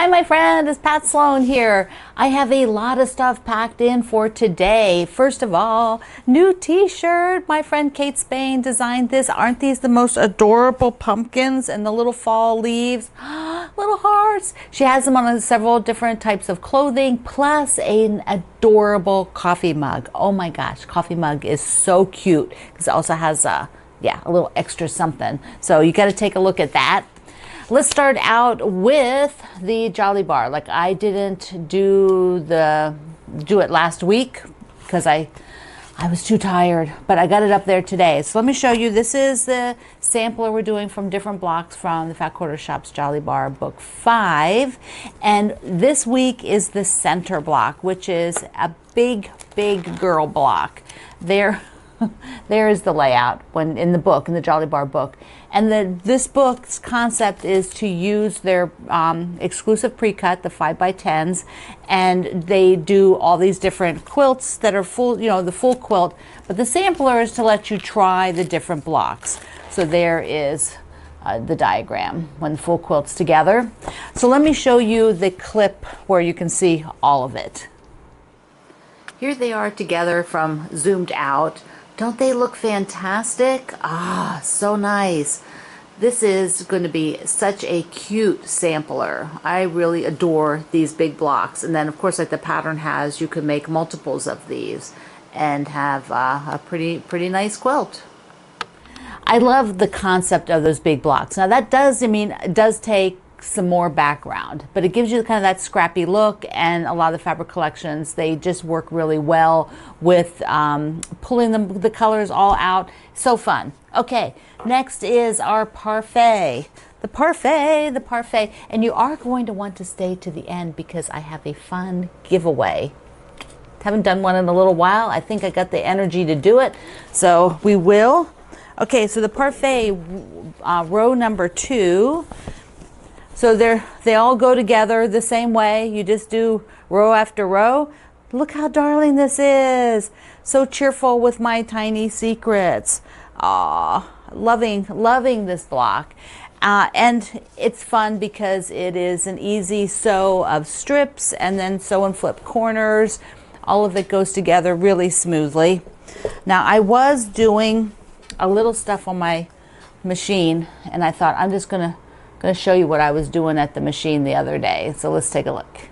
Hi, my friend, it's Pat Sloan here. I have a lot of stuff packed in for today. First of all, new t-shirt. My friend Kate Spain designed this. Aren't these the most adorable pumpkins and the little fall leaves? Little hearts. She has them on several different types of clothing, plus an adorable coffee mug. Oh my gosh, coffee mug is so cute because it also has a little extra something. So you got to take a look at that. Let's start out with the Jolly Bar. Like, I didn't do it last week because I was too tired, but I got it up there today. So let me show you. This is the sampler we're doing from different blocks from the Fat Quarter Shop's Jolly Bar Book 5. And this week is the center block, which is a big girl block. There is the layout in the Jolly Bar book. And this book's concept is to use their exclusive pre-cut, the 5x10s, and they do all these different quilts that are full, the full quilt. But the sampler is to let you try the different blocks. So there is the diagram when the full quilt's together. So let me show you the clip where you can see all of it. Here they are together from zoomed out. Don't they look fantastic? Ah, so nice. This is going to be such a cute sampler. I really adore these big blocks. And then, of course, like the pattern has, you can make multiples of these and have a pretty nice quilt. I love the concept of those big blocks. Now that does take some more background, but it gives you kind of that scrappy look, and a lot of the fabric collections, they just work really well with pulling the colors all out. So fun. Okay, next is our parfait. The parfait, and you are going to want to stay to the end because I have a fun giveaway. Haven't done one in a little while. I think I got the energy to do it, so we will. Okay, so the parfait row number 2. So they all go together the same way. You just do row after row. Look how darling this is. So cheerful with my tiny secrets. Aw, loving this block. And it's fun because it is an easy sew of strips and then sew and flip corners. All of it goes together really smoothly. Now, I was doing a little stuff on my machine, and I thought I'm just going to show you what I was doing at the machine the other day. So let's take a look.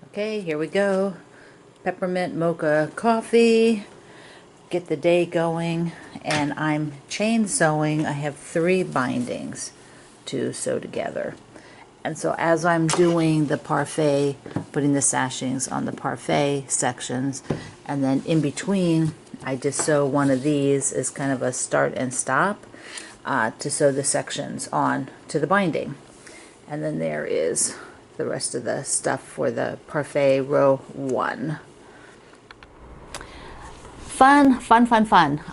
Okay, here we go. Peppermint mocha coffee. Get the day going. And I'm chain sewing. I have 3 bindings to sew together. And so as I'm doing the parfait, putting the sashings on the parfait sections, and then in between, I just sew one of these as kind of a start and stop. To sew the sections on to the binding. And then there is the rest of the stuff for the parfait row 1. Fun.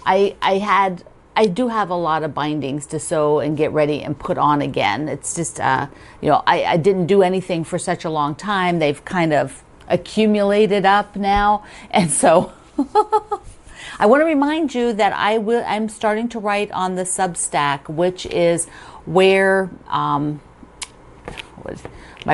I do have a lot of bindings to sew and get ready and put on again. It's just, I didn't do anything for such a long time. They've kind of accumulated up now. And so I want to remind you that I'm starting to write on the Substack, which is where my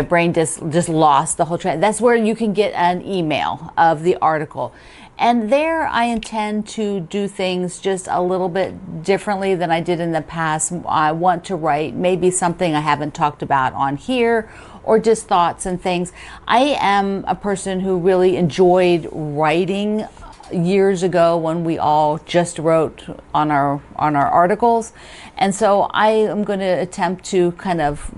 brain just lost the whole train. That's where you can get an email of the article. And there I intend to do things just a little bit differently than I did in the past. I want to write maybe something I haven't talked about on here, or just thoughts and things. I am a person who really enjoyed writing years ago when we all just wrote on our articles, and so I am going to attempt to kind of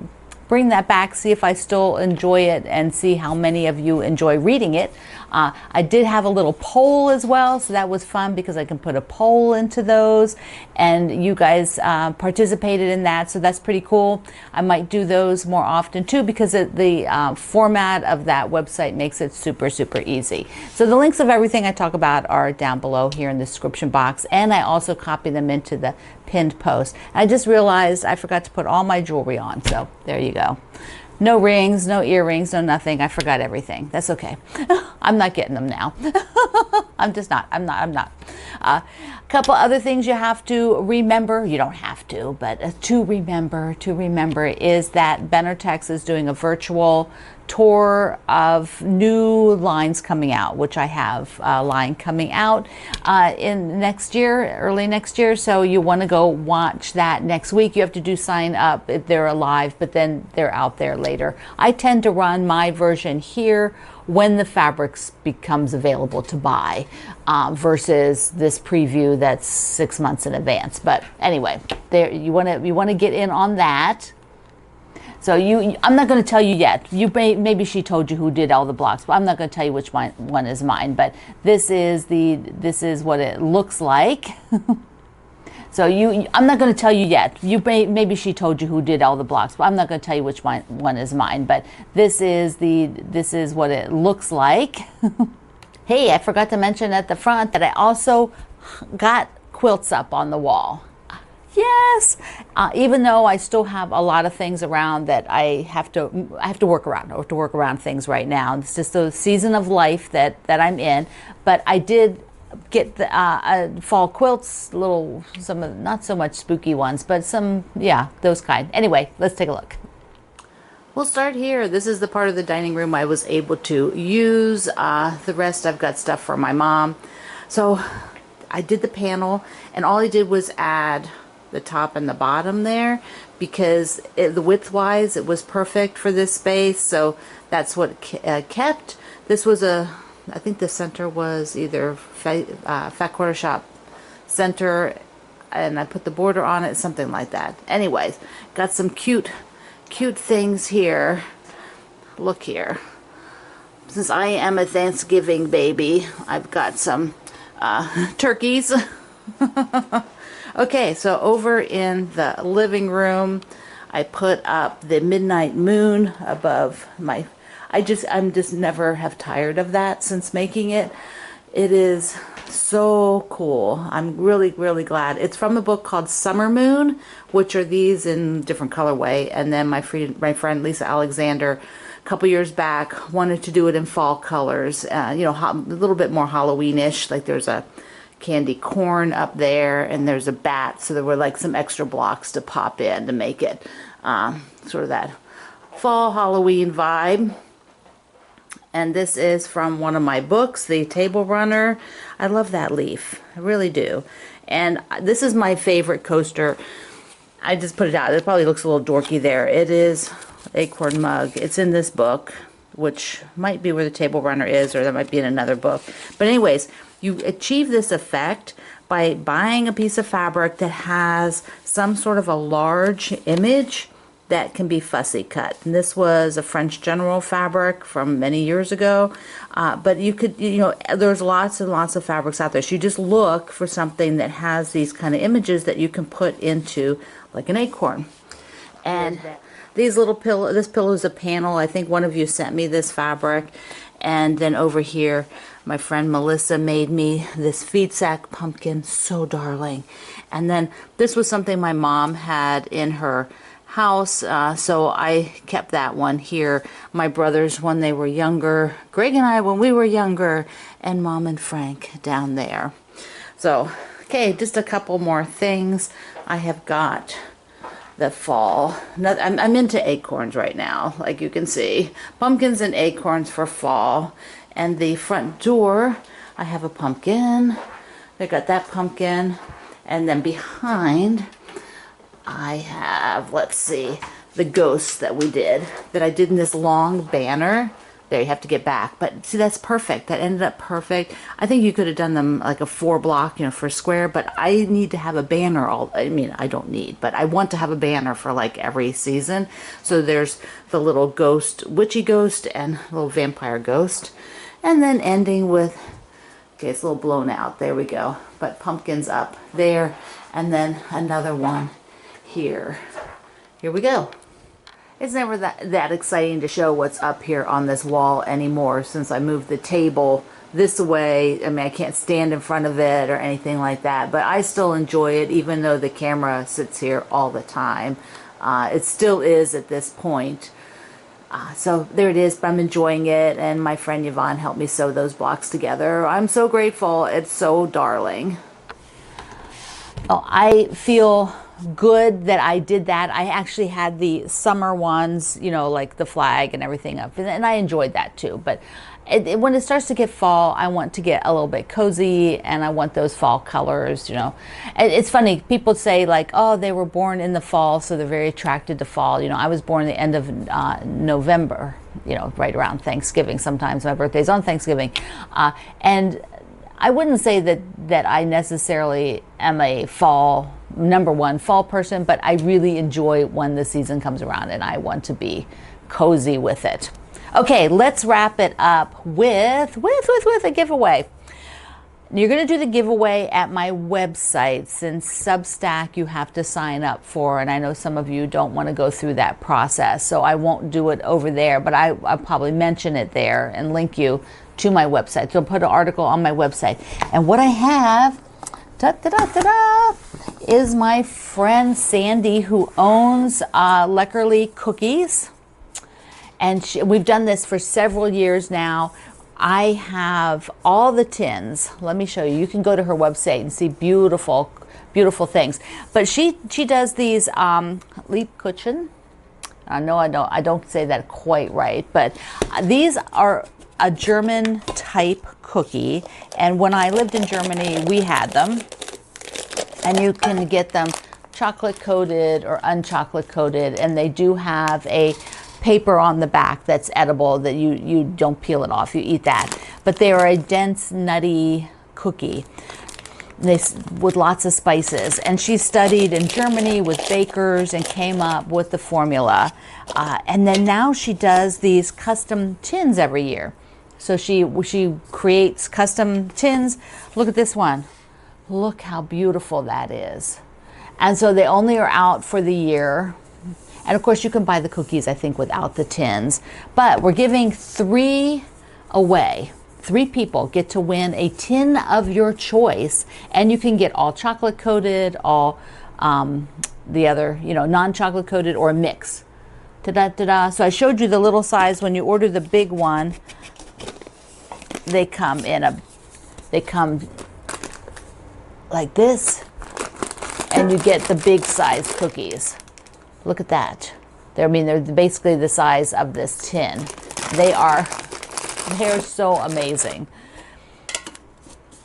bring that back, see if I still enjoy it, and see how many of you enjoy reading it. I did have a little poll as well, so that was fun because I can put a poll into those, and you guys participated in that, so that's pretty cool. I might do those more often too because the format of that website makes it super easy. So the links of everything I talk about are down below here in the description box, and I also copy them into the pinned post. And I just realized I forgot to put all my jewelry on, so there you go. No rings, no earrings, no nothing. I forgot everything. That's okay. I'm not getting them now. I'm just not. I'm not. A couple other things you have to remember. You don't have to, but to remember is that Benartex is doing a virtual tour of new lines coming out, which I have a line coming out in next year, early next year. So you want to go watch that next week. You have to do sign up if they're alive, but then they're out there later. I tend to run my version here when the fabrics becomes available to buy versus this preview that's 6 months in advance. But anyway, there you want to get in on that. So I'm not going to tell you yet. Maybe she told you who did all the blocks, but I'm not going to tell you which one is mine. But this is what it looks like. So I'm not going to tell you yet. Maybe she told you who did all the blocks, but I'm not going to tell you which one is mine. But this is what it looks like. Hey, I forgot to mention at the front that I also got quilts up on the wall. Yes, even though I still have a lot of things around that I have to work around. I have to work around things right now. It's just the season of life that I'm in. But I did get the fall quilts, some not so much spooky ones, but some, yeah, those kind. Anyway, let's take a look. We'll start here. This is the part of the dining room I was able to use. The rest I've got stuff for my mom. So I did the panel, and all I did was add the top and the bottom there because the width wise it was perfect for this space, so that's what kept. This was I think the center was either Fat Quarter Shop center, and I put the border on it, something like that. Anyways, got some cute things here. Look here. Since I am a Thanksgiving baby, I've got some turkeys. Okay, so over in the living room, I put up the midnight moon above my, I'm just never have tired of that since making it. It is so cool. I'm really, really glad. It's from a book called Summer Moon, which are these in different colorway. And then my friend Lisa Alexander, a couple years back, wanted to do it in fall colors, you know, a little bit more Halloween-ish. Like there's a candy corn up there, and there's a bat, so there were like some extra blocks to pop in to make it sort of that fall Halloween vibe. And this is from one of my books, The Table Runner. I love that leaf, I really do. And this is my favorite coaster. I just put it out. It probably looks a little dorky there. It is Acorn Mug. It's in this book, which might be where The Table Runner is, or that might be in another book. But anyways, you achieve this effect by buying a piece of fabric that has some sort of a large image that can be fussy cut. And this was a French General fabric from many years ago. But you could, you know, there's lots and lots of fabrics out there. So you just look for something that has these kind of images that you can put into like an acorn. And these little this pillow is a panel. I think one of you sent me this fabric. And then over here, my friend Melissa made me this feed sack pumpkin, so darling. And then this was something my mom had in her house, so I kept that one here. My brothers when they were younger, Greg and I when we were younger, and Mom and Frank down there. So, okay, just a couple more things. I have got the fall. I'm into acorns right now, like you can see. Pumpkins and acorns for fall. And the front door, I have a pumpkin. I got that pumpkin. And then behind, I have, let's see, the ghosts that I did in this long banner. There, you have to get back. But see, that's perfect. That ended up perfect. I think you could have done them like a 4 block, you know, for a square, but I need to have a banner I don't need, but I want to have a banner for like every season. So there's the little ghost, witchy ghost, and little vampire ghost. And then ending with, okay, it's a little blown out. There we go. But pumpkins up there. And then another one here. Here we go. It's never that exciting to show what's up here on this wall anymore since I moved the table this way. I mean, I can't stand in front of it or anything like that, but I still enjoy it even though the camera sits here all the time. It still is at this point So there it is, but I'm enjoying it, and my friend Yvonne helped me sew those blocks together. I'm so grateful. It's so darling. Oh, I feel good that I did that. I actually had the summer ones, you know, like the flag and everything up, and I enjoyed that too. But when it starts to get fall, I want to get a little bit cozy, and I want those fall colors, you know. It's funny, people say like, oh, they were born in the fall, so they're very attracted to fall. You know, I was born the end of November, you know, right around Thanksgiving. Sometimes my birthday's on Thanksgiving. And I wouldn't say that I necessarily am a number one fall person, but I really enjoy when the season comes around, and I want to be cozy with it. Okay, let's wrap it up with a giveaway. You're going to do the giveaway at my website, since Substack you have to sign up for, and I know some of you don't want to go through that process, so I won't do it over there, but I'll probably mention it there and link you to my website. So I'll put an article on my website. And what I have, is my friend Sandy, who owns Leckerli Cookies. And we've done this for several years now. I have all the tins. Let me show you. You can go to her website and see beautiful, beautiful things. But she does these Liebkuchen. No, I don't say that quite right, but these are a German type cookie. And when I lived in Germany, we had them. And you can get them chocolate coated or unchocolate coated, and they do have a paper on the back that's edible, that you don't peel it off, you eat that. But they are a dense, nutty cookie with lots of spices. And she studied in Germany with bakers and came up with the formula. And then now she does these custom tins every year. So she creates custom tins. Look at this one. Look how beautiful that is. And so they only are out for the year. And of course you can buy the cookies, I think, without the tins. But we're giving 3 away. 3 people get to win a tin of your choice. And you can get all chocolate coated, all the other, you know, non-chocolate coated, or a mix. Ta-da-ta-da. So I showed you the little size. When you order the big one, they come like this, and you get the big size cookies. Look at that. They're basically the size of this tin. They're so amazing.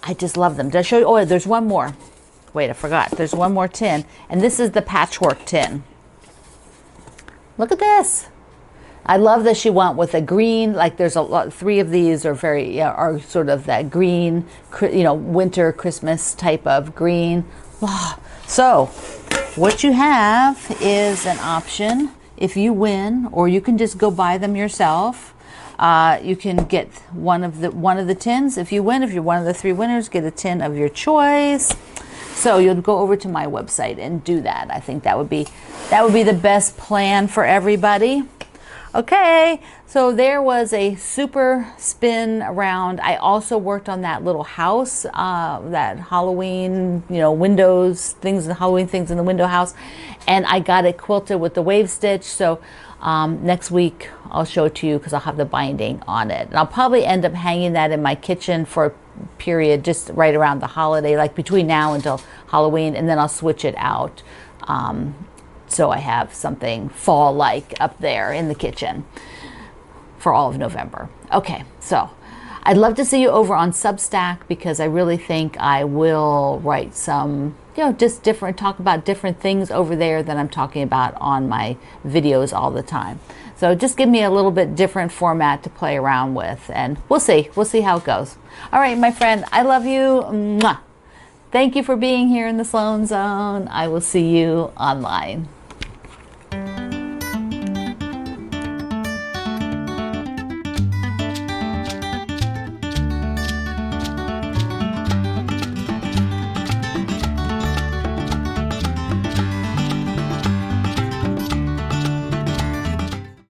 I just love them. Did I show you? Oh, there's one more. Wait, I forgot. There's one more tin, and this is the patchwork tin. Look at this. I love that she went with a green, like there's a lot, 3 of these are are sort of that green, you know, winter Christmas type of green. Oh, so what you have is an option if you win, or you can just go buy them yourself. You can get one of the tins if you win. If you're one of the 3 winners, get a tin of your choice. So you'll go over to my website and do that. I think that would be the best plan for everybody. Okay, so there was a super spin around. I also worked on that little house, that Halloween, you know, windows, things, the Halloween things in the window house. And I got it quilted with the wave stitch. So next week I'll show it to you, because I'll have the binding on it. And I'll probably end up hanging that in my kitchen for a period just right around the holiday, like between now until Halloween, and then I'll switch it out. So I have something fall-like up there in the kitchen for all of November. Okay, so I'd love to see you over on Substack, because I really think I will write some, you know, just talk about different things over there than I'm talking about on my videos all the time. So just give me a little bit different format to play around with, and we'll see how it goes. All right, my friend, I love you. Mwah. Thank you for being here in the Sloan Zone. I will see you online.